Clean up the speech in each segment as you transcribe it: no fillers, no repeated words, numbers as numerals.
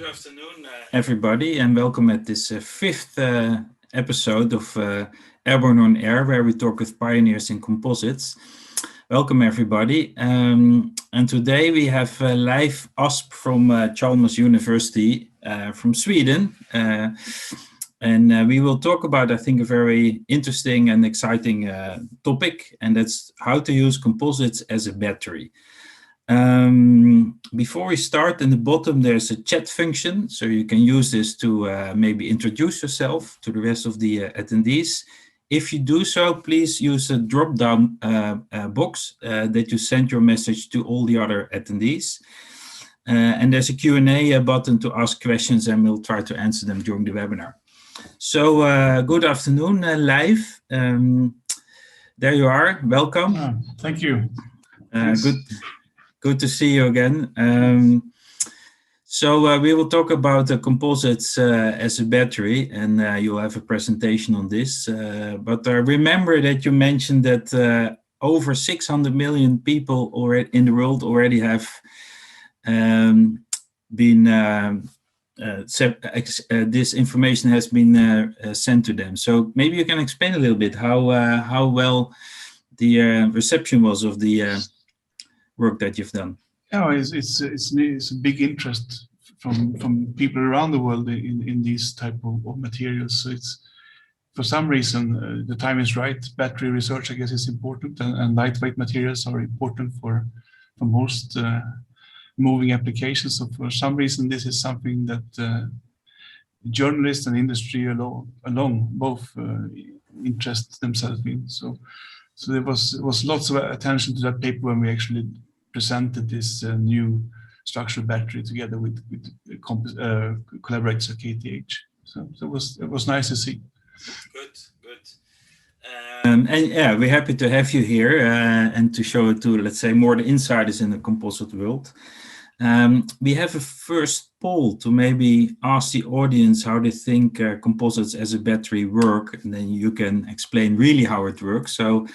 Good afternoon, everybody, and welcome at this fifth episode of Airborne on Air, where we talk with pioneers in composites. Welcome, everybody. And today we have Leif Asp from Chalmers University from Sweden. And we will talk about, I think, a very interesting and exciting topic, and that's how to use composites as a battery. Before we start, in the bottom there's a chat function, so you can use this to maybe introduce yourself to the rest of the attendees. If you do so, please use a drop-down box that you send your message to all the other attendees. And there's a Q&A button to ask questions, and we'll try to answer them during the webinar. So good afternoon, Leif. There you are. Welcome. Thank you. Good to see you again. So we will talk about the composites as a battery, and you'll have a presentation on this. But remember that you mentioned that over 600 million people already in the world already have been this information has been sent to them. So maybe you can explain a little bit how well the reception was of the work that you've done. Yeah, it's a big interest from people around the world in these type of materials. So it's, for some reason, the time is right. Battery research, I guess, is important, and lightweight materials are important for most moving applications. So for some reason, this is something that journalists and industry along both interest themselves in. So there was lots of attention to that paper when we actually presented this new structural battery together with collaborators at KTH. So it was nice to see. Good. And yeah, we're happy to have you here and to show it to, let's say, more the insiders in the composite world. We have a first poll to maybe ask the audience how they think composites as a battery work, and then you can explain really how it works. So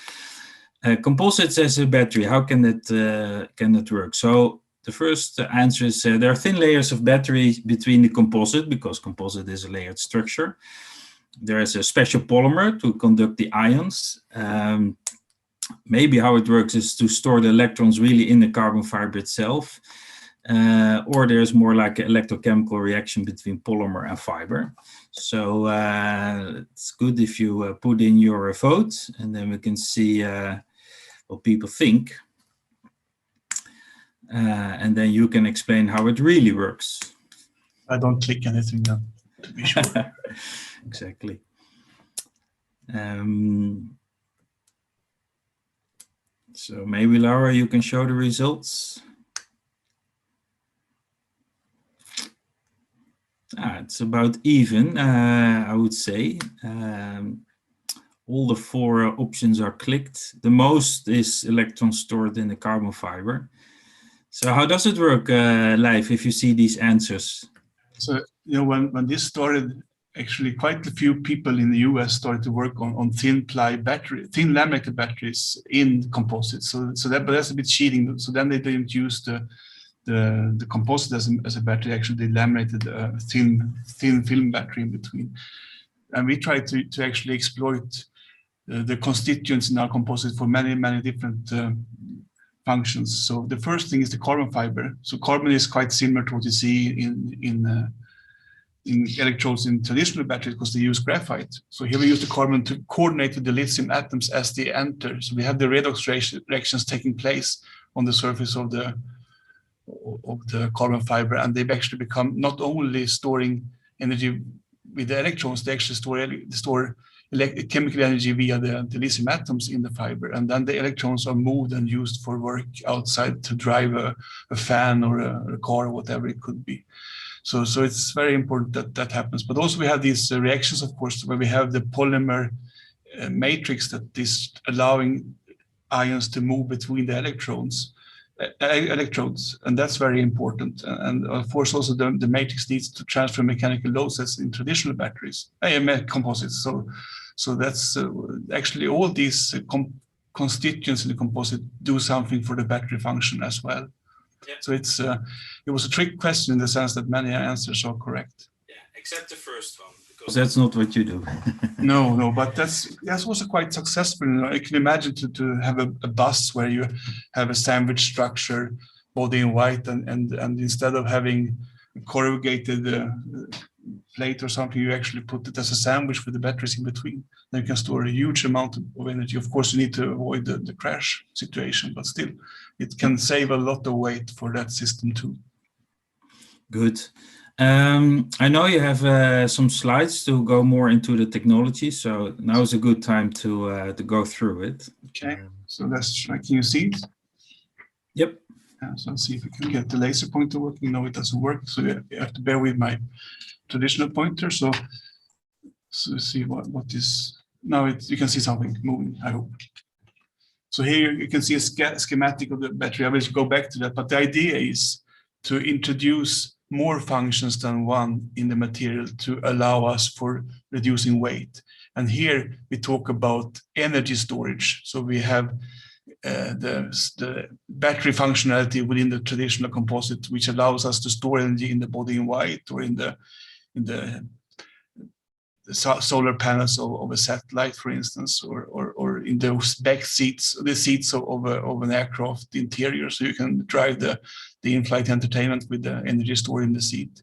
composites as a battery, how can that work? So the first answer is there are thin layers of battery between the composite, because composite is a layered structure. There is a special polymer to conduct the ions. Maybe how it works is to store the electrons really in the carbon fiber itself. Or there's more like an electrochemical reaction between polymer and fiber. So it's good if you put in your vote, and then we can see what people think. And then you can explain how it really works. I don't click anything now, to be sure. Exactly. So maybe, Laura, you can show the results. It's about even, I would say. All the four options are clicked. The most is electrons stored in the carbon fiber. So how does it work, Leif, if you see these answers? So, when this started, actually quite a few people in the US started to work on thin laminated batteries in composites. So that's a bit cheating. So then they didn't use the composite as a battery. Actually, they laminated a thin film battery in between. And we tried to actually exploit the constituents in our composite for many different functions. So the first thing is the carbon fiber. So carbon is quite similar to what you see in electrodes in traditional batteries, because they use graphite. So here we use the carbon to coordinate with the lithium atoms as they enter. So we have the redox reactions taking place on the surface of the carbon fiber, and they've actually become not only storing energy with the electrons, they actually store chemical energy via the lithium atoms in the fiber, and then the electrons are moved and used for work outside to drive a fan or a car or whatever it could be. So it's very important that happens. But also we have these reactions, of course, where we have the polymer matrix that is allowing ions to move between the electrodes, and that's very important. And of course, also the matrix needs to transfer mechanical loads as in traditional batteries, composites. So that's actually all these constituents in the composite do something for the battery function as well. Yeah. So it was a trick question in the sense that many answers are correct. Yeah, except the first one, because that's not what you do. No, but that's also quite successful. You know, I can imagine to have a bus where you have a sandwich structure, body in white, and instead of having a corrugated plate or something, you actually put it as a sandwich with the batteries in between. Then you can store a huge amount of energy. Of course, you need to avoid the crash situation, but still, it can save a lot of weight for that system too. Good. I know you have some slides to go more into the technology, so now is a good time to go through it. Okay, so let's try. Can you see it? Yep. So let's see if we can get the laser pointer working. No, it doesn't work, so you have to bear with my traditional pointer. So see what is now. You can see something moving, I hope. So here you can see a schematic of the battery. I will go back to that, but the idea is to introduce more functions than one in the material to allow us for reducing weight. And here we talk about energy storage. So we have the battery functionality within the traditional composite, which allows us to store energy in the body in white or in the solar panels of a satellite, for instance, or in those back seats, the seats of an aircraft interior, so you can drive the in-flight entertainment with the energy stored in the seat.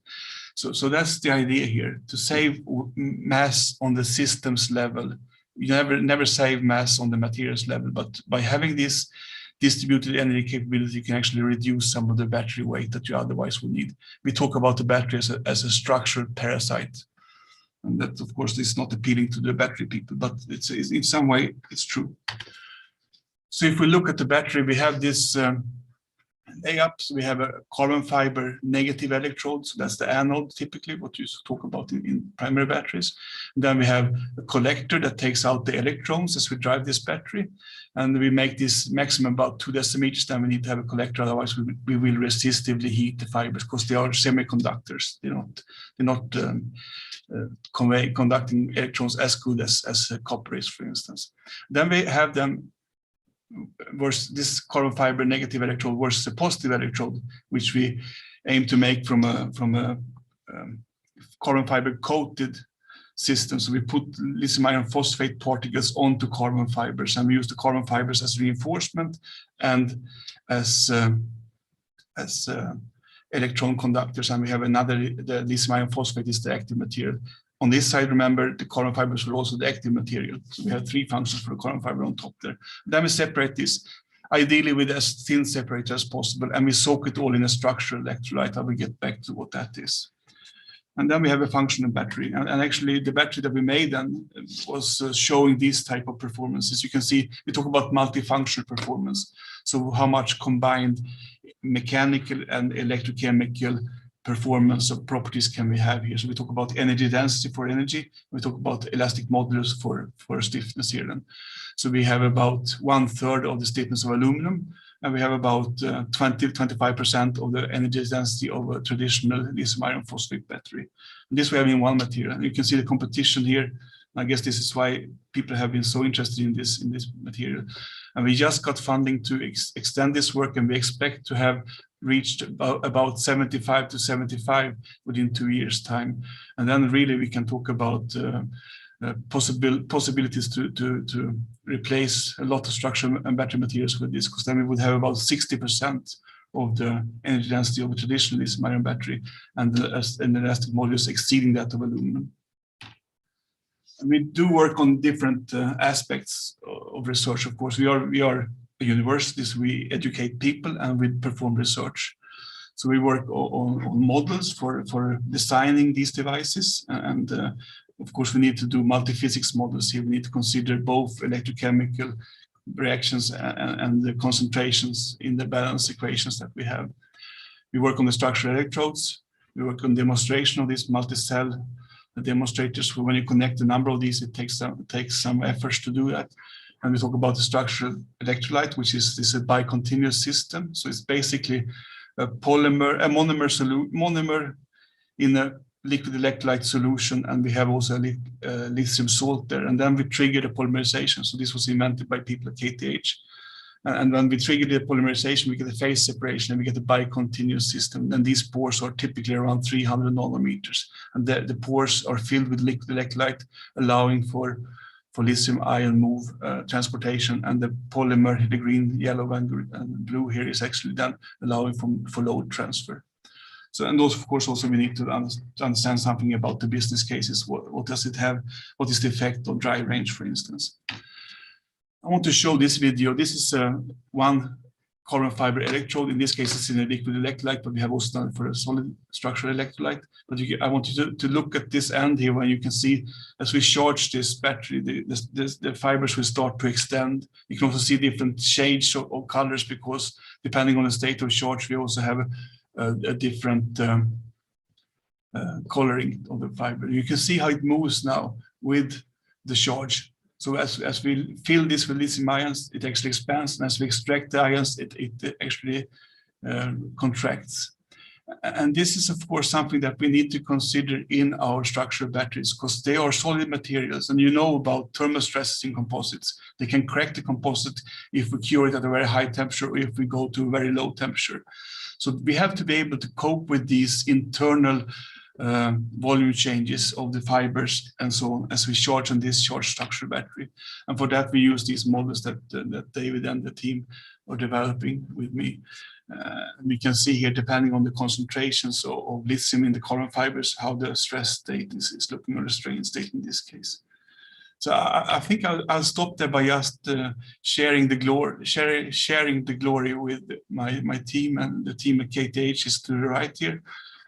So that's the idea here, to save mass on the systems level. You never save mass on the materials level, but by having this distributed energy capability, you can actually reduce some of the battery weight that you otherwise would need. We talk about the battery as a structural parasite. And that, of course, is not appealing to the battery people, but it's in some way, it's true. So if we look at the battery, we have this layup. So we have a carbon fiber negative electrode. So that's the anode, typically, what you talk about in primary batteries. And then we have a collector that takes out the electrons as we drive this battery. And we make this maximum about 2 decimeters. Then we need to have a collector, otherwise we will resistively heat the fibers because they are semiconductors. They're not conducting electrons as good as copper is, for instance. Then we have them versus this carbon fiber negative electrode versus a positive electrode, which we aim to make from a carbon fiber coated system. So we put lithium iron phosphate particles onto carbon fibers, and we use the carbon fibers as reinforcement and as electron conductors, and we have the lithium iron phosphate is the active material. On this side, remember, the carbon fibers were also the active material. So we have 3 functions for the carbon fiber on top there. Then we separate this, ideally with as thin separator as possible, and we soak it all in a structural electrolyte. I will get back to what that is. And then we have a functional battery. And actually, the battery that we made then was showing these type of performances. You can see, we talk about multifunctional performance. So how much combined mechanical and electrochemical performance of properties can we have here. So we talk about energy density for energy. We talk about elastic modulus for stiffness here. Then. So we have about 1/3 of the stiffness of aluminum, and we have about 20-25% of the energy density of a traditional lithium iron phosphate battery. And this we have in one material. And you can see the competition here. I guess this is why people have been so interested in this material. And we just got funding to extend this work, and we expect to have reached about 75 to 75 within 2 years' time. And then really we can talk about possibilities to replace a lot of structural and battery materials with this, because then we would have about 60% of the energy density of a traditional lithium iron battery, and the elastic modulus exceeding that of aluminum. And we do work on different aspects of research. Of course, we are a university, so we educate people and we perform research. So we work on models for designing these devices, and of course we need to do multi-physics models here. We need to consider both electrochemical reactions and the concentrations in the balance equations that we have. We work on the structural electrodes. We work on demonstration of these multi-cell demonstrators. When you connect a number of these, it takes some efforts to do that. And we talk about the structural electrolyte, which is a bicontinuous system. So it's basically a monomer in a liquid electrolyte solution, and we have also a lithium salt there. And then we trigger the polymerization. So this was invented by people at KTH. And when we trigger the polymerization, we get a phase separation and we get a bicontinuous system. And these pores are typically around 300 nanometers. And the pores are filled with liquid electrolyte, allowing for lithium ion move transportation. And the polymer, the green, yellow, and blue here is actually then allowing for load transfer. So, and also, of course, also we need to understand something about the business cases. What does it have? What is the effect of dry range, for instance? I want to show this video. This is one carbon fiber electrode. In this case, it's in a liquid electrolyte, but we have also done it for a solid structural electrolyte. But I want you to look at this end here, where you can see as we charge this battery, the fibers will start to extend. You can also see different shades of colors, because depending on the state of charge, we also have a different coloring of the fiber. You can see how it moves now with the charge. So as we fill this with lithium ions, it actually expands, and as we extract the ions, it actually contracts. And this is, of course, something that we need to consider in our structural batteries, because they are solid materials, and you know about thermal stresses in composites. They can crack the composite if we cure it at a very high temperature, or if we go to a very low temperature. So we have to be able to cope with these internal volume changes of the fibers and so on as we charge and discharge structural battery. And for that, we use these models that David and the team are developing with me. We can see here, depending on the concentrations of lithium in the carbon fibers, how the stress state is looking, or the strain state in this case. So I think I'll stop there by just sharing the glory with my team, and the team at KTH is to the right here,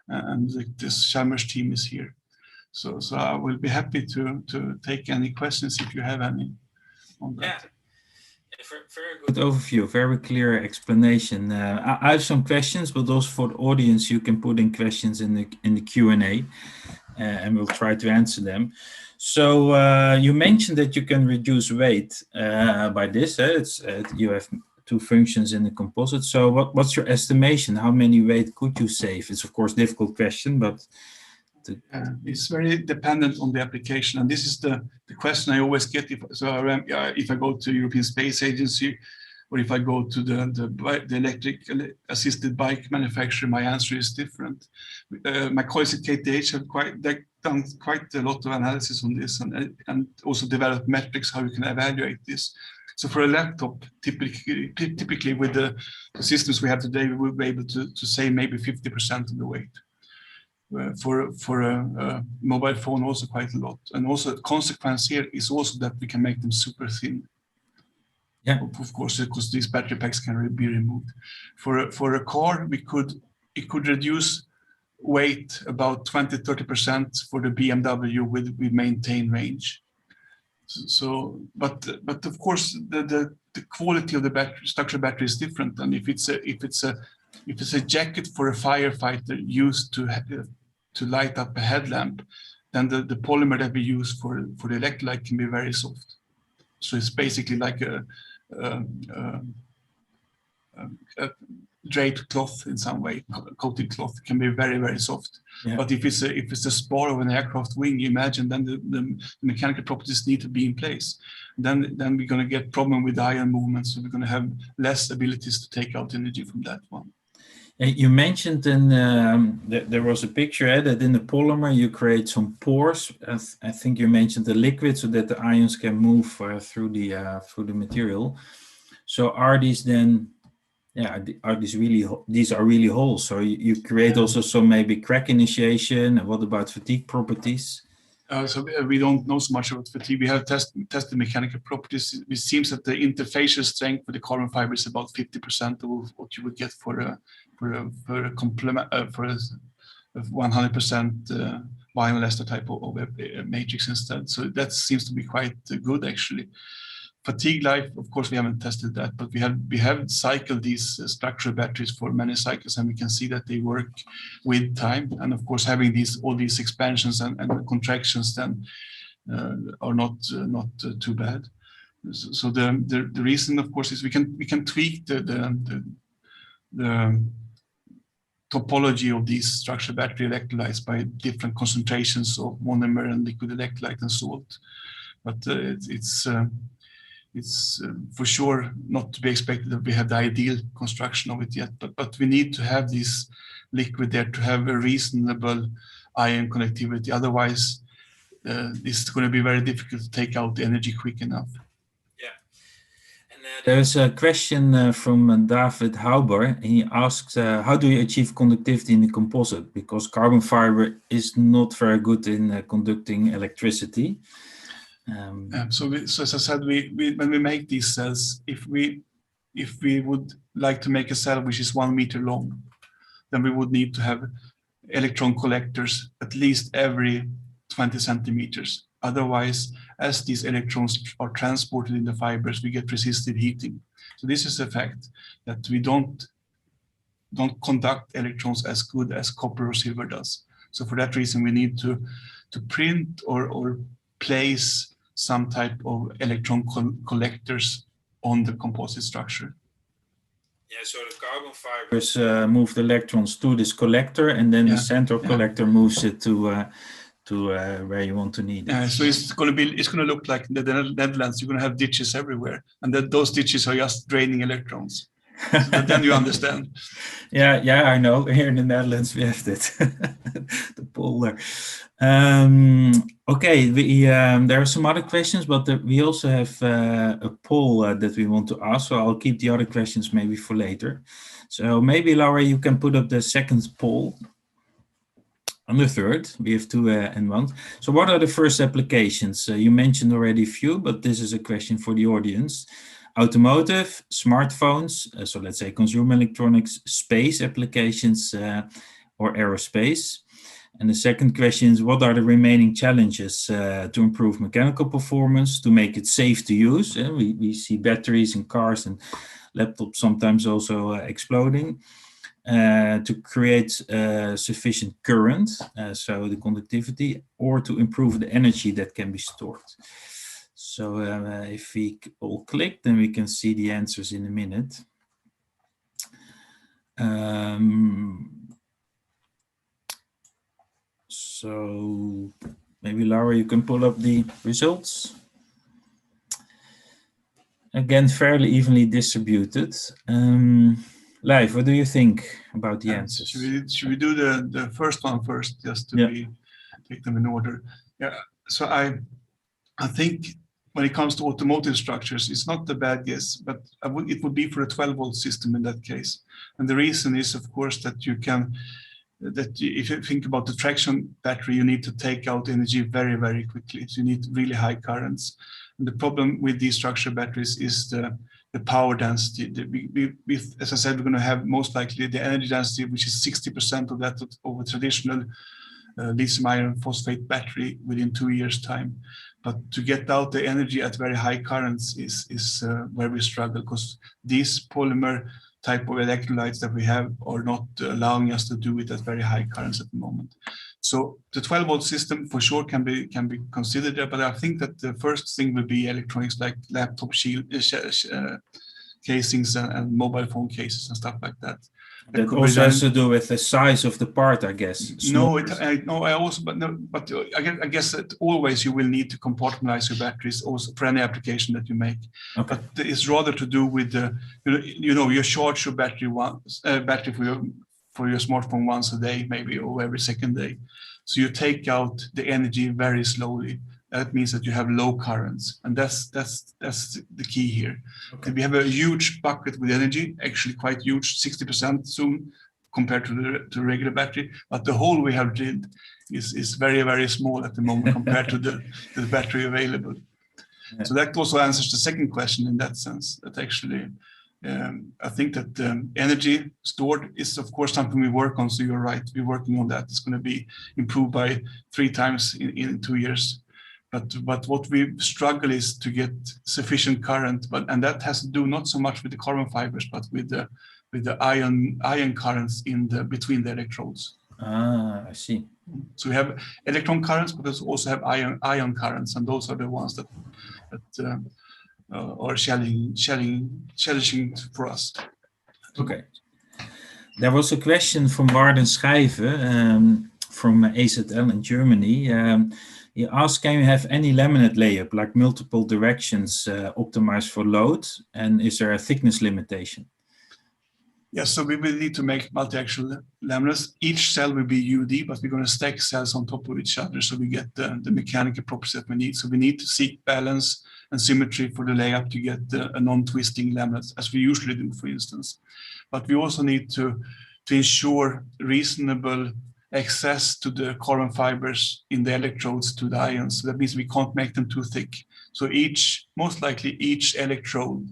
and this Chalmers team is here. So I will be happy to take any questions if you have any on that. Yeah, very good overview, very clear explanation. I have some questions, but also for the audience, you can put in questions in the Q&A, and we'll try to answer them. So you mentioned that you can reduce weight by this. You have two functions in the composite. So what's your estimation? How many weight could you save? It's of course a difficult question, but it's very dependent on the application. And this is the question I always get if I go to European Space Agency, or if I go to the electric assisted bike manufacturer, my answer is different. My colleagues at KTH have done quite a lot of analysis on this, and also developed metrics how you can evaluate this. So for a laptop, typically with the systems we have today, we will be able to save maybe 50% of the weight. For a mobile phone, also quite a lot. And also the consequence here is also that we can make them super thin. Yeah, of course, because these battery packs can be removed. For a car, it could reduce weight about 20-30% for the BMW with maintained range. So, but of course, the quality of the battery, structural battery is different. And if it's a jacket for a firefighter used to light up a headlamp, then the polymer that we use for the electrolyte can be very soft. So it's basically like a draped cloth in some way, coated cloth can be very, very soft. Yeah. But if it's a spar of an aircraft wing, you imagine then the mechanical properties need to be in place. Then we're going to get problem with ion movements, so we're going to have less abilities to take out energy from that one. You mentioned there was a picture that in the polymer you create some pores. I think you mentioned the liquid so that the ions can move through the material. So are these then? Yeah, these are really holes. So you create also some maybe crack initiation. What about fatigue properties? So we don't know so much about fatigue. We have tested mechanical properties. It seems that the interfacial strength with the carbon fiber is about 50% of what you would get for a complement for a 100% biomolecular type of a matrix instead. So that seems to be quite good actually. Fatigue life, of course, we haven't tested that, but we have cycled these structural batteries for many cycles, and we can see that they work with time. And of course, having all these expansions and contractions then are not too bad. So the reason, of course, is we can tweak the topology of these structural battery electrolytes by different concentrations of monomer and liquid electrolyte and salt. But it's for sure not to be expected that we have the ideal construction of it yet, but we need to have this liquid there to have a reasonable ion connectivity. Otherwise, it's going to be very difficult to take out the energy quick enough. Yeah. And there's a question from David Hauber. He asks, how do you achieve conductivity in the composite? Because carbon fiber is not very good in conducting electricity. So as I said, when we make these cells, if we would like to make a cell which is 1 meter long, then we would need to have electron collectors at least every 20 centimeters. Otherwise, as these electrons are transported in the fibers, we get resistive heating. So this is a fact that we don't conduct electrons as good as copper or silver does. So for that reason, we need to print or place some type of electron collectors on the composite structure. Yeah, so the carbon fibers move the electrons to this collector, and then the central collector moves it to where you want to need it. So it's going to look like the Netherlands. You're going to have ditches everywhere, and those ditches are just draining electrons. So then you understand. Yeah, I know. Here in the Netherlands, we have that, the polder. Okay, there are some other questions, but we also have a poll that we want to ask. So I'll keep the other questions maybe for later. So maybe, Laura, you can put up the second poll. And the third, we have 2 and 1. So what are the first applications? You mentioned already a few, but this is a question for the audience. Automotive, smartphones, so let's say consumer electronics, space applications, or aerospace. And the second question is, what are the remaining challenges to improve mechanical performance, to make it safe to use? We see batteries in cars and laptops sometimes also exploding. To create sufficient current, so the conductivity, or to improve the energy that can be stored. So if we all click, then we can see the answers in a minute. So maybe, Laura, you can pull up the results. Again, fairly evenly distributed. Leif, what do you think about the answers? Should we do the first one first, just to take them in order? Yeah. So I think when it comes to automotive structures, it's not a bad guess, but it would be for a 12-volt system in that case. And the reason is, of course, that if you think about the traction battery, you need to take out energy very, very quickly. So you need really high currents. And the problem with these structure batteries is the power density. As I said, we're going to have most likely the energy density, which is 60% of that of a traditional lithium iron phosphate battery within 2 years' time. But to get out the energy at very high currents is where we struggle, because these polymer type of electrolytes that we have are not allowing us to do it at very high currents at the moment. So the 12-volt system for sure can be considered there, but I think that the first thing will be electronics like laptop casings and mobile phone cases and stuff like that. That also has to do with the size of the part, I guess. I guess that always you will need to compartmentalize your batteries also for any application that you make. Okay. But it's rather to do with you charge your battery for your smartphone once a day, maybe, or every second day. So you take out the energy very slowly. That means that you have low currents, and that's the key here. Okay. We have a huge bucket with energy, actually quite huge, 60% soon compared to the regular battery. But the hole we have drilled is very, very small at the moment compared to the battery available. Yeah. So that also answers the second question in that sense. That actually, I think that energy stored is, of course, something we work on. So you're right, we're working on that. It's going to be improved by 3 times in 2 years. But what we struggle is to get sufficient current, and that has to do not so much with the carbon fibers, but with the ion currents between the electrodes. I see. So we have electron currents, but we also have ion currents, and those are the ones that are challenging for us. Okay. There was a question from Martin Schijven from AZL in Germany. He asks, can you have any laminate layup, like multiple directions optimized for load? And is there a thickness limitation? Yes, so we will need to make multi-axial laminates. Each cell will be UD, but we're going to stack cells on top of each other so we get the mechanical properties that we need. So we need to seek balance and symmetry for the layup to get a non-twisting laminate, as we usually do, for instance. But we also need to ensure reasonable access to the carbon fibers in the electrodes to the ions. So that means we can't make them too thick. So most likely each electrode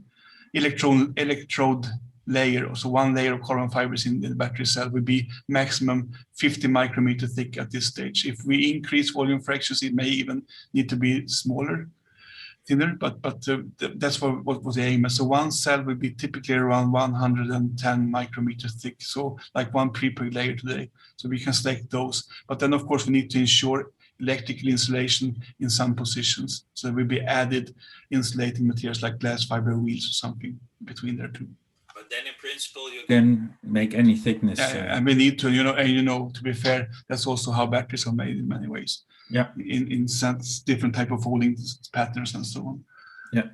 layer, so one layer of carbon fibers in the battery cell will be maximum 50 micrometer thick at this stage. If we increase volume fractions, it may even need to be smaller, thinner, but that's what was the aim. So one cell will be typically around 110 micrometer thick, so like one prepreg layer today. So we can select those, but then of course we need to ensure electrical insulation in some positions. So there will be added insulating materials like glass fiber wheels or something between there too. But then in principle you can make any thickness. And we need to, to be fair, that's also how batteries are made in many ways. Yeah. In sense, different type of folding patterns and so on. Yeah.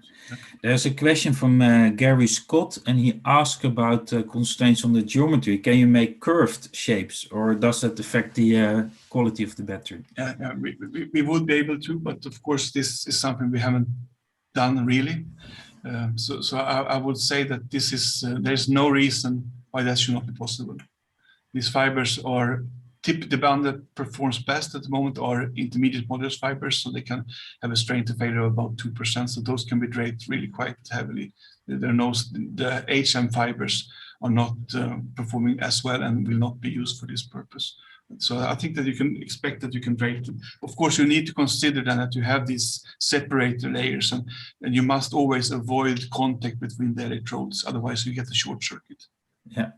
There's a question from Gary Scott, and he asked about constraints on the geometry. Can you make curved shapes, or does that affect the quality of the battery? Yeah, we would be able to, but of course this is something we haven't done really. So I would say that this is there's no reason why that should not be possible. These fibers are the band that performs best at the moment are intermediate modulus fibers, so they can have a strain to failure of about 2%. So those can be draped really quite heavily. The HM fibers are not performing as well and will not be used for this purpose. So I think that you can expect that you can drape them. Of course, you need to consider then that you have these separator layers, and you must always avoid contact between the electrodes, otherwise you get a short circuit. Yeah.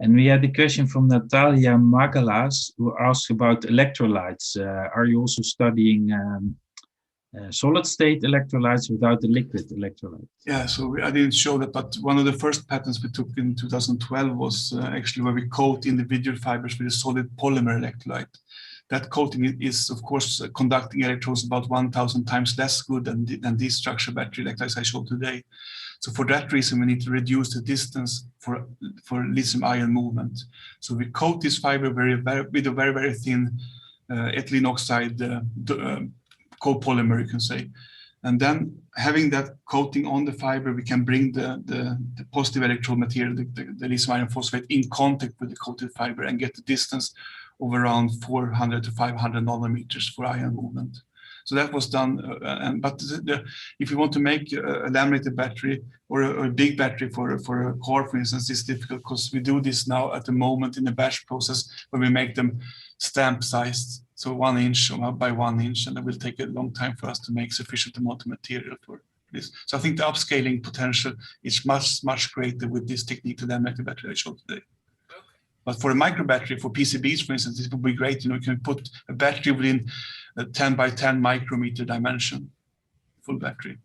And we had a question from Natalia Magalas, who asked about electrolytes. Are you also studying solid state electrolytes without the liquid electrolyte? Yeah, so I didn't show that, but one of the first patents we took in 2012 was actually where we coat individual fibers with a solid polymer electrolyte. That coating is, of course, conducting electrons about 1,000 times less good than these structure battery electrolytes I showed today. So for that reason, we need to reduce the distance for lithium-ion movement. So we coat this fiber with a very, very thin ethylene oxide copolymer, you can say. And then having that coating on the fiber, we can bring the positive electrode material, the lithium iron phosphate, in contact with the coated fiber and get the distance of around 400 to 500 nanometers for ion movement. So that was done. But if you want to make a laminated battery or a big battery for a car, for instance, it's difficult because we do this now at the moment in the batch process where we make them stamp sized. So 1 inch by 1 inch, and it will take a long time for us to make sufficient amount of material for this. So I think the upscaling potential is much, much greater with this technique to laminate the battery I showed today. Okay. But for a micro battery, for PCBs, for instance, this would be great. You can put a battery within a 10 by 10 micrometer dimension, full battery.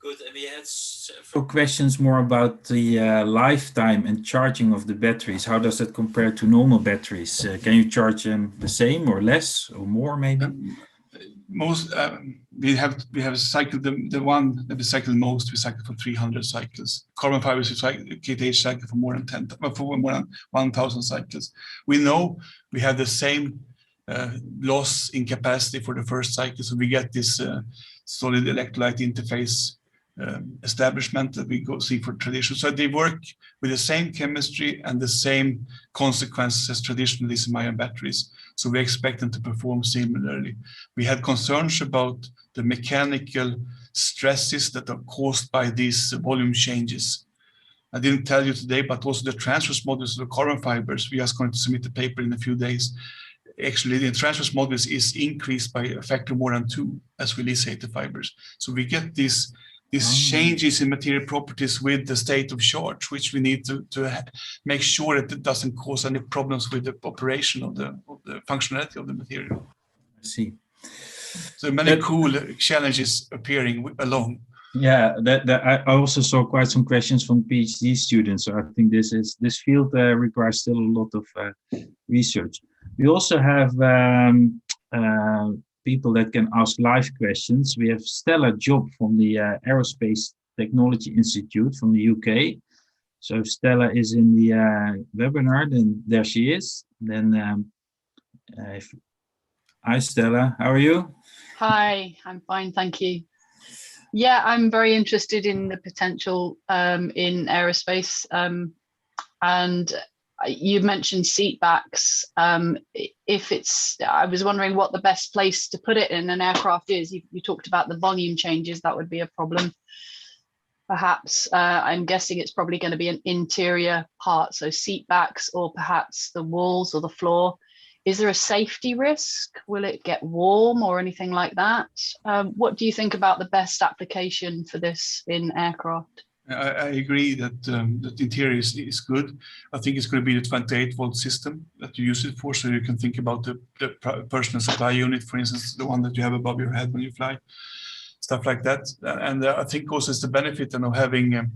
Good, and we had several questions more about the lifetime and charging of the batteries. How does that compare to normal batteries? Can you charge them the same or less or more, maybe? We have cycled the one that we cycled most. We cycled for 300 cycles. Carbon fibers we KTH cycle for more than 1,000 cycles. We know we have the same loss in capacity for the first cycle, so we get this solid electrolyte interface establishment that we see for traditional. So they work with the same chemistry and the same consequences as traditional lithium-ion batteries. So we expect them to perform similarly. We had concerns about the mechanical stresses that are caused by these volume changes. I didn't tell you today, but also the transverse modules of the carbon fibers. We are going to submit the paper in a few days. Actually, the transverse modules is increased by a factor more than 2 as we lysate the fibers. So we get these changes in material properties with the state of charge, which we need to make sure that it doesn't cause any problems with the operation of the functionality of the material. I see. So many cool challenges appearing along. Yeah, I also saw quite some questions from PhD students. So I think this field requires still a lot of research. We also have people that can ask live questions. We have Stella Job from the Aerospace Technology Institute from the UK. So if Stella is in the webinar, then there she is. Then, hi Stella, how are you? Hi, I'm fine, thank you. Yeah, I'm very interested in the potential in aerospace, and you mentioned seat backs. I was wondering what the best place to put it in an aircraft is. You talked about the volume changes, that would be a problem. Perhaps I'm guessing it's probably going to be an interior part, so seat backs, or perhaps the walls or the floor. Is there a safety risk? Will it get warm or anything like that? What do you think about the best application for this in aircraft? I agree that the interior is good. I think it's going to be the 28-volt system that you use it for. So you can think about the personal supply unit, for instance, the one that you have above your head when you fly, stuff like that. And I think also it's the benefit of having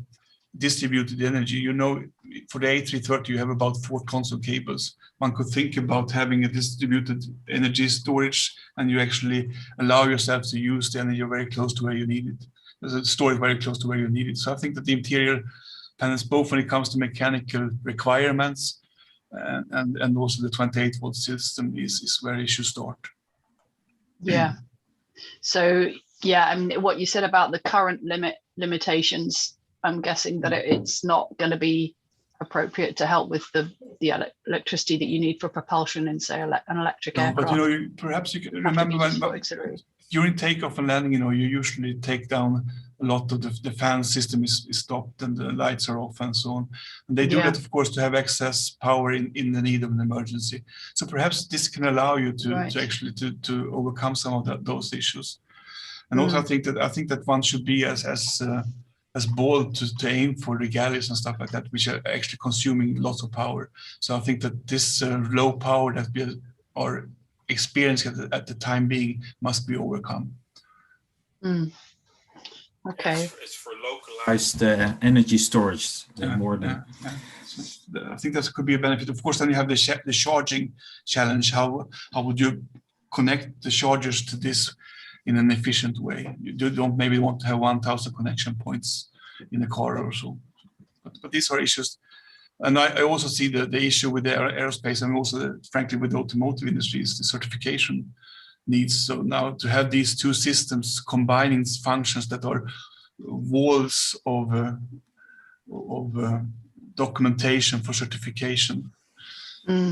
distributed energy. You know, for the A330, you have about 4 console cables. One could think about having a distributed energy storage, and you actually allow yourself to use the energy very close to where you need it. There's a storage very close to where you need it. So I think that the interior panels, both when it comes to mechanical requirements and also the 28-volt system is where it should start. Yeah. So yeah, I mean, what you said about the current limitations, I'm guessing that it's not going to be appropriate to help with the electricity that you need for propulsion in, say, an electric aircraft. But you know, perhaps you can remember when during takeoff and landing, you know, you usually take down a lot of the fan system is stopped and the lights are off and so on. And they do that, of course, to have excess power in the need of an emergency. So perhaps this can allow you to actually to overcome some of those issues. And also, I think that one should be as bold to aim for the galleys and stuff like that, which are actually consuming lots of power. So I think that this low power that we are experiencing at the time being must be overcome. Okay. It's for localized energy storage more than. So I think that could be a benefit. Of course, then you have the charging challenge. How would you connect the chargers to this in an efficient way? You don't maybe want to have 1,000 connection points in a car or so. But these are issues. And I also see the issue with the aerospace and also, frankly, with the automotive industry is the certification needs. So now to have these two systems combining functions that are walls of documentation for certification.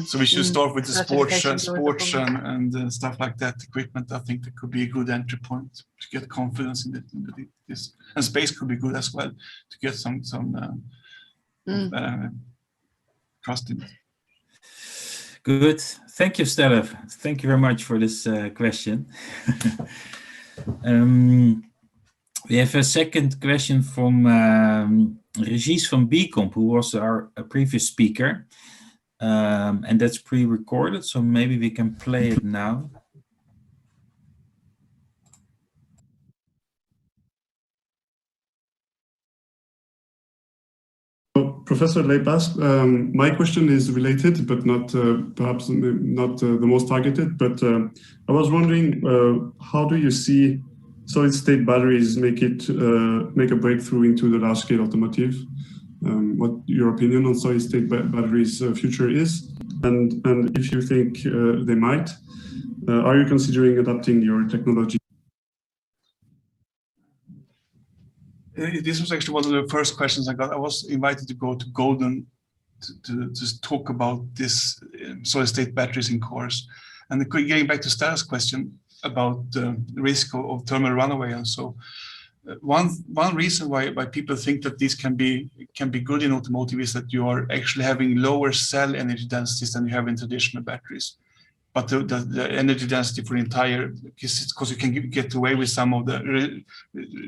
So we should start with the sports and stuff like that equipment. I think that could be a good entry point to get confidence in this. And space could be good as well to get some trust in it. Good. Thank you, Stella. Thank you very much for this question. We have a second question from Regis from BComp, who was our previous speaker. And that's pre-recorded, so maybe we can play it now. Professor Leif Asp, my question is related, but not perhaps not the most targeted. But I was wondering, how do you see solid-state batteries make a breakthrough into the large-scale automotive? What your opinion on solid-state batteries' future is, and if you think they might, are you considering adapting your technology? This was actually one of the first questions I got. I was invited to go to Golden to talk about this solid-state batteries in cars. And getting back to Stella's question about the risk of thermal runaway and so. One reason why people think that this can be good in automotive is that you are actually having lower cell energy densities than you have in traditional batteries. But the energy density for the entire, because you can get away with some of the,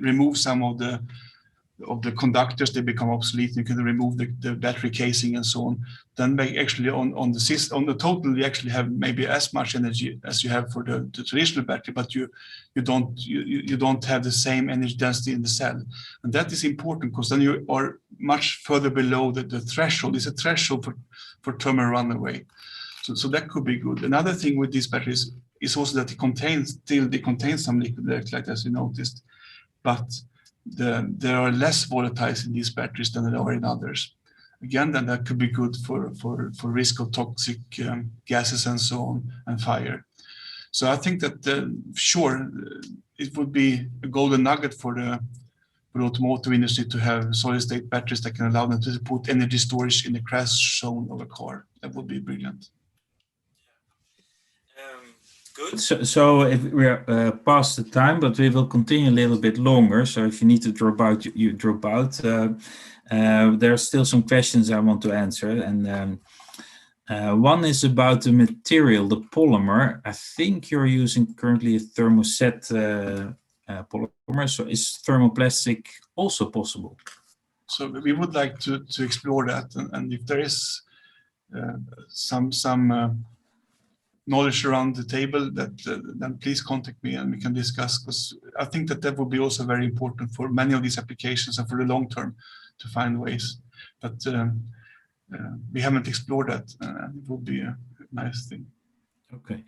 remove some of the conductors, they become obsolete. You can remove the battery casing and so on. Then actually on the total, you actually have maybe as much energy as you have for the traditional battery, but you don't have the same energy density in the cell. And that is important because then you are much further below the threshold. It's a threshold for thermal runaway. So that could be good. Another thing with these batteries, is also that they contain some liquid electrolyte, as you noticed, but there are less volatiles in these batteries than there are in others. Again, then that could be good for risk of toxic gases and so on, and fire. So I think that sure, it would be a golden nugget for the automotive industry to have solid-state batteries that can allow them to put energy storage in the crash zone of a car. That would be brilliant. Good. So if we're past the time, but we will continue a little bit longer. So if you need to drop out, you drop out. There are still some questions I want to answer. And one is about the material, the polymer. I think you're using currently a thermoset polymer. So is thermoplastic also possible? So we would like to explore that. And if there is some knowledge around the table, that then please contact me and we can discuss, because I think that would be also very important for many of these applications and for the long term to find ways. But we haven't explored that, and it would be a nice thing. Okay.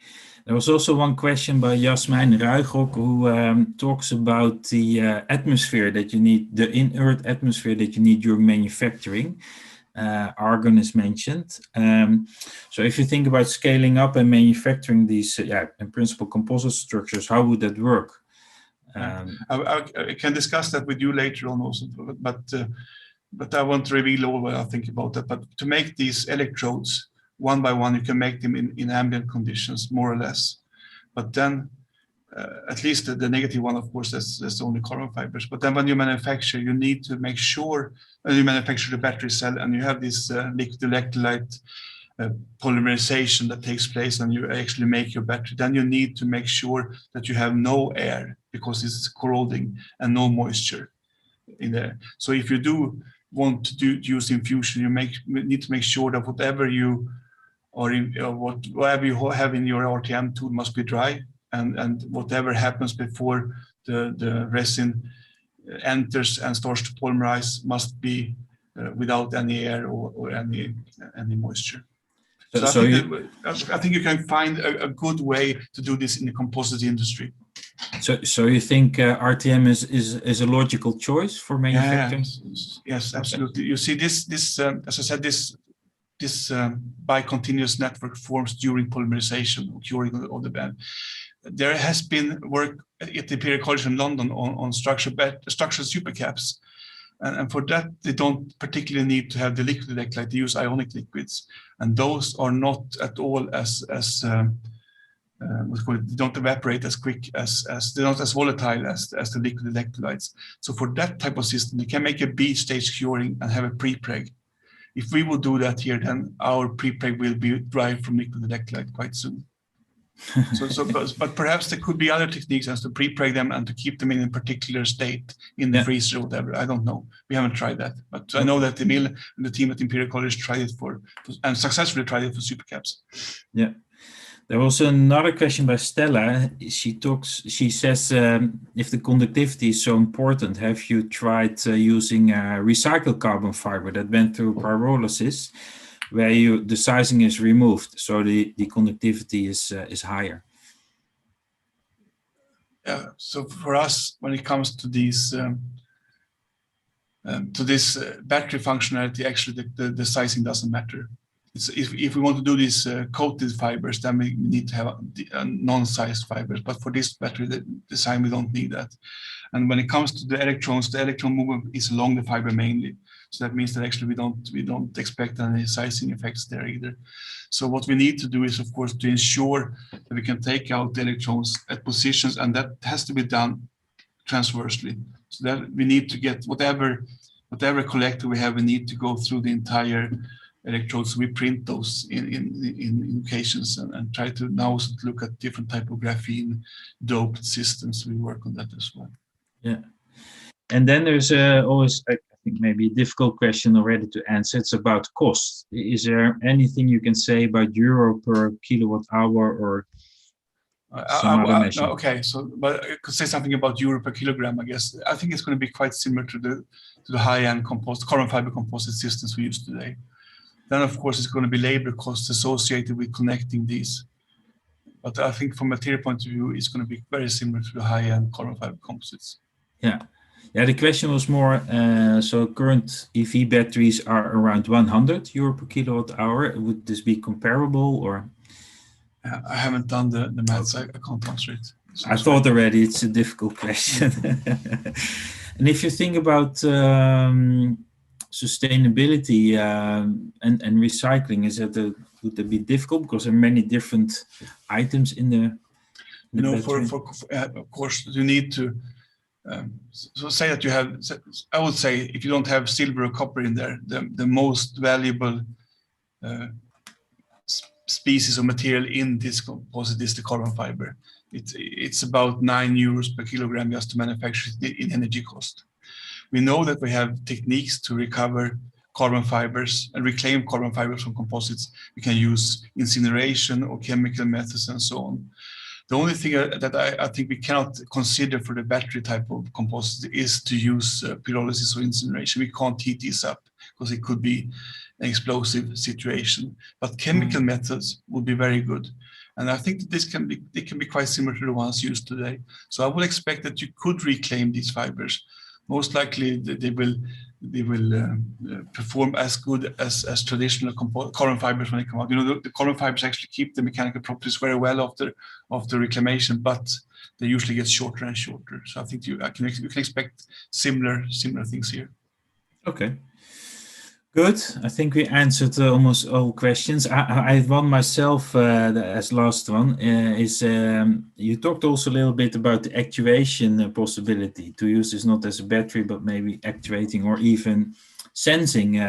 There was also one question by Jasmijn Ruigrok, who talks about the atmosphere that you need, the inert atmosphere that you need during manufacturing. Argon is mentioned. So if you think about scaling up and manufacturing these, in principle, composite structures, how would that work? I can discuss that with you later on also, but I won't reveal all what I think about that. But to make these electrodes one by one, you can make them in ambient conditions, more or less. But then, at least the negative one, of course, that's only carbon fibers. But then when you manufacture, you need to make sure, when you manufacture the battery cell and you have this liquid electrolyte polymerization that takes place and you actually make your battery, then you need to make sure that you have no air, because it's corroding, and no moisture in there. So if you do want to use infusion, you need to make sure that whatever you are in, whatever you have in your RTM tool must be dry, and whatever happens before the resin enters and starts to polymerize must be without any air or any moisture. So I think you can find a good way to do this in the composite industry. So you think RTM is a logical choice for manufacturing? Yes, absolutely. You see, this as I said, this bicontinuous network forms during polymerization or curing of the bed. There has been work at the Imperial College in London on structural supercaps. And for that, they don't particularly need to have the liquid electrolyte. They use ionic liquids. And those are not at all as they don't evaporate as quick they're not as volatile as the liquid electrolytes. So for that type of system, you can make a B-stage curing and have a pre-preg. If we will do that here, then our pre-preg will be derived from liquid electrolyte quite soon. But perhaps there could be other techniques as to pre-preg them and to keep them in a particular state in the freezer or whatever. I don't know. We haven't tried that. But I know that Emil and the team at Imperial College tried it and successfully tried it for supercaps. Yeah. There was another question by Stella. She says, if the conductivity is so important, have you tried using recycled carbon fiber that went through pyrolysis, where the sizing is removed, so the conductivity is higher? Yeah. So for us, when it comes to these to this battery functionality, actually the sizing doesn't matter. If we want to do these coated fibers, then we need to have non-sized fibers. But for this battery design, we don't need that. And when it comes to the electrons, the electron movement is along the fiber mainly. So that means that actually we don't expect any sizing effects there either. So what we need to do is, of course, to ensure that we can take out the electrons at positions, and that has to be done transversely. So that we need to get whatever collector we have, we need to go through the entire electrodes. We print those in occasions and try to now also look at different type of graphene doped systems. We work on that as well. Yeah. And then there's always, I think, maybe a difficult question already to answer. It's about cost. Is there anything you can say about euro per kilowatt hour or some other measure? Okay, so but I could say something about euro per kilogram, I guess. I think it's going to be quite similar to the high-end carbon fiber composite systems we use today. Then, of course, it's going to be labor costs associated with connecting these But I think from a material point of view, it's going to be very similar to the high-end carbon fiber composites. Yeah. Yeah, the question was more, so current EV batteries are around 100 euro per kilowatt hour. Would this be comparable or? I haven't done the maths. I can't answer it. I thought already it's a difficult question. And if you think about sustainability and recycling, would that be difficult because there are many different items in the battery? Of course, you need to. So say that you have. I would say if you don't have silver or copper in there, the most valuable species of material in this composite is the carbon fiber. It's about 9 euros per kilogram just to manufacture it in energy cost. We know that we have techniques to recover carbon fibers and reclaim carbon fibers from composites. We can use incineration or chemical methods and so on. The only thing that I think we cannot consider for the battery type of composite is to use pyrolysis or incineration. We can't heat this up because it could be an explosive situation. But chemical methods would be very good. And I think that they can be quite similar to the ones used today. So I would expect that you could reclaim these fibers. Most likely they will perform as good as traditional carbon fibers when they come out. You know, the carbon fibers actually keep the mechanical properties very well after reclamation, but they usually get shorter and shorter. So I think you can expect similar things here. Okay. Good. I think we answered almost all questions. I have one myself as last one. You talked also a little bit about the actuation possibility to use this not as a battery, but maybe actuating or even sensing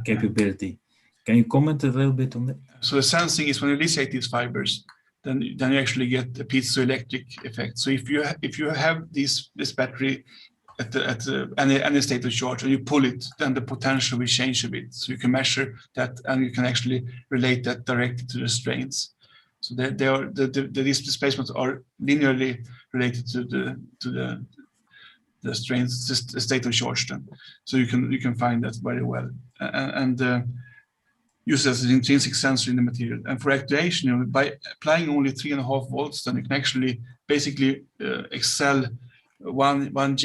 capability. Can you comment a little bit on that? So the sensing is when you lysate these fibers, then you actually get a piezoelectric effect. So if you have this battery at any state of charge and you pull it, then the potential will change a bit. So you can measure that and you can actually relate that directly to the strains. So these displacements are linearly related to the strains, the state of charge then. So you can find that very well and use it as an intrinsic sensor in the material. And for actuation, by applying only 3.5 volts, then you can actually basically excel 100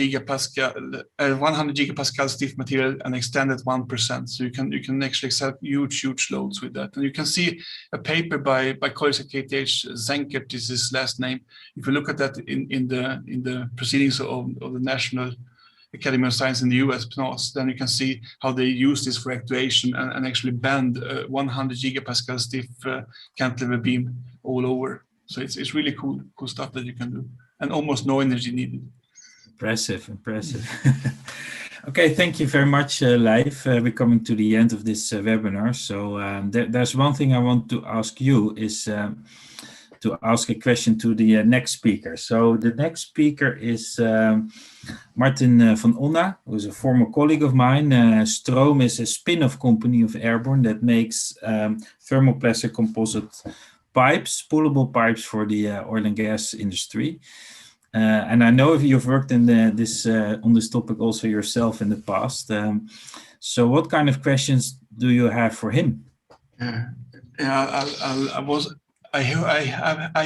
gigapascal stiff material and extend it 1%. So you can actually accept huge loads with that. And you can see a paper by colleagues at KTH, Zenkert is his last name. If you look at that in the proceedings of the National Academy of Science in the US, PNAS, then you can see how they use this for actuation and actually bend 100 gigapascal stiff cantilever beam all over. So it's really cool stuff that you can do, and almost no energy needed. Impressive. Okay, thank you very much, Leif. We're coming to the end of this webinar. So there's one thing I want to ask you is to ask a question to the next speaker. So the next speaker is Martin van Onna, who is a former colleague of mine. Stroom is a spin-off company of Airborne that makes thermoplastic composite pipes, pullable pipes for the oil and gas industry. And I know if you've worked in on this topic also yourself in the past. So what kind of questions do you have for him? I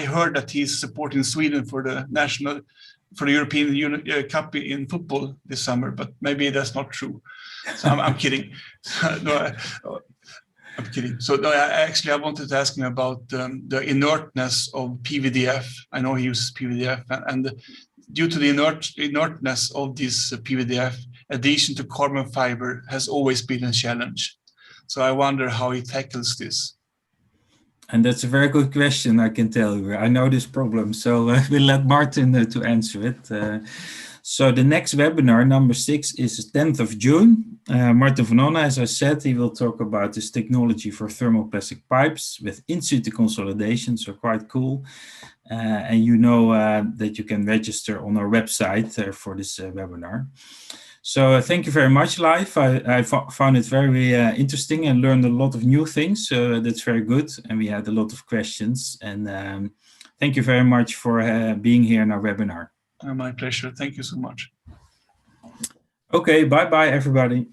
heard that he's supporting Sweden for the European Cup in football this summer, but maybe that's not true. So I'm kidding. I'm kidding. So I wanted to ask him about the inertness of PVDF. I know he uses PVDF, and due to the inertness of this PVDF, addition to carbon fiber has always been a challenge. So I wonder how he tackles this. And that's a very good question, I can tell you. I know this problem, so we'll let Martin to answer it. So the next webinar, number 6, is 10th of June. Martin van Onna, as I said, he will talk about this technology for thermoplastic pipes with in-situ consolidation, so quite cool. And you know that you can register on our website for this webinar. So thank you very much, Leif. I found it very interesting and learned a lot of new things. So that's very good. And we had a lot of questions. And thank you very much for being here in our webinar. My pleasure. Thank you so much. Okay, bye-bye, everybody.